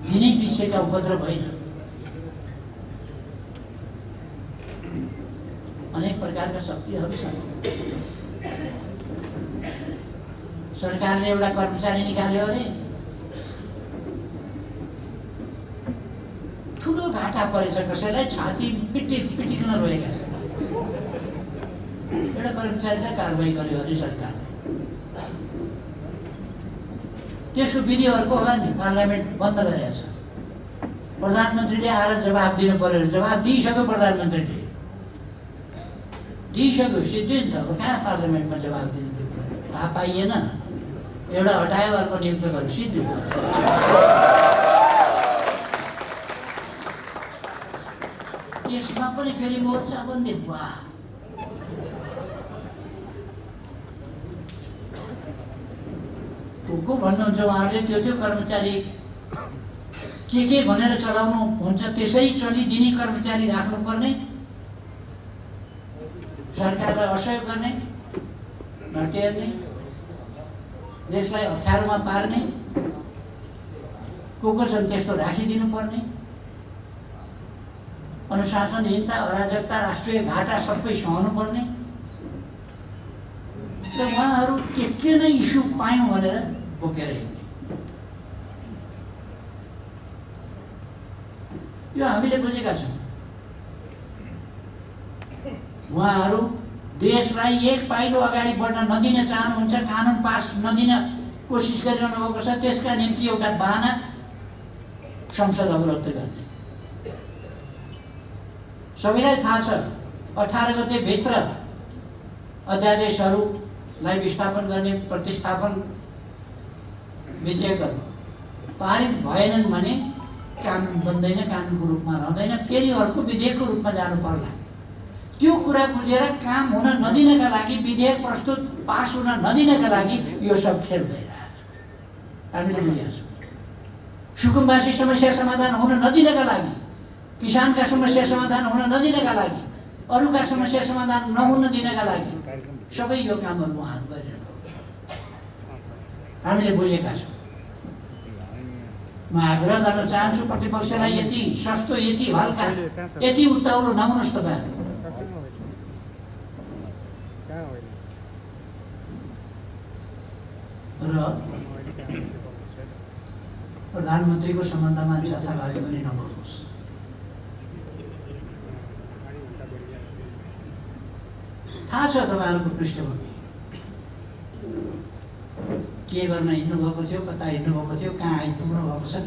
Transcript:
दिनै पिछेका उपद्रव होइन, अनेक प्रकारका शक्तिहरू छन्। सरकारले एउटा कर्मचारी निकाल्यो अरे, ठुलो घाटा परेछ, कसैलाई छाती पिटिकन रोएका छन्। एउटा कर्मचारीलाई कारवाही गर्यो अरे सरकारले। त्यसको विधिहरूको होला नि, पार्लियामेन्ट बन्द गरेको छ। प्रधानमन्त्रीले आएर जवाब दिनु पर्यो। जवाब दिइसक्यो प्रधानमन्त्रीले, दिइसक्यो, सिद्धियो नि त। अब कहाँ पार्लियामेन्टमा जवाब दिनु थियो? थाहा पाइएन, एउटा हटायो अर्को नियुक्त गर्यो, सिद्धियो। यसमा पनि फेरि मोर्चाबन्दी भुवा। को भन्नुहुन्छ उहाँहरूले? त्यो कर्मचारी के भनेर चलाउनु हुन्छ त्यसै चलिदिने कर्मचारी राख्नुपर्ने, सरकारलाई असहयोग गर्ने, नटेर्ने, देशलाई अप्ठ्यारोमा पार्ने को छन् त्यस्तो राखिदिनु पर्ने। अनुशासनहीनता, अराजकता, राष्ट्रिय घाटा सबै सहनु पर्ने। र उहाँहरू के नै इस्यु पायौँ भनेर बोकेर हिँड्ने। यो हामीले बुझेका छौँ। उहाँहरू देशलाई एक पाइलो अगाडि बढ्न नदिन चाहनुहुन्छ, कानुन पास नदिन कोसिस गरिरहनु भएको छ। त्यसका निम्ति एउटा बहाना संसद अवरुद्ध गर्ने। सबैलाई थाहा छ 18 गते भित्र अध्यादेशहरूलाई विस्थापन गर्ने प्रतिस्थापन विधेयकहरू पारित भएनन् भने कानुन बन्दैन, कानुनको रूपमा रहँदैन, फेरि अर्को विधेयकको रूपमा जानु पर्ला। त्यो कुरा बुझेर काम हुन नदिनका लागि, विधेयक प्रस्तुत पास हुन नदिनका लागि यो सब खेल भइरहेको छ। हामीले बुझेका छौँ। सुकुम्बासी समस्या समाधान हुन नदिनका लागि, किसानका समस्या समाधान हुन नदिनका लागि, अरूका समस्या समाधान नहुन दिनका लागि सबै यो कामहरू उहाँहरू गरिरहनु हामीले बुझेका छौँ। म आग्रह गर्न चाहन्छु प्रतिपक्षलाई, यति सस्तो, यति हल्का, यति उत्ताउलो नहुनुहोस् तपाईँहरू। र प्रधानमन्त्रीको सम्बन्धमा जथाभावी पनि नबोल्नुहोस्। थाहा छ तपाईँहरूको पृष्ठभूमि के गर्न हिँड्नु भएको थियो, कता हिँड्नु भएको थियो, कहाँ आइपुग्नु भएको छ,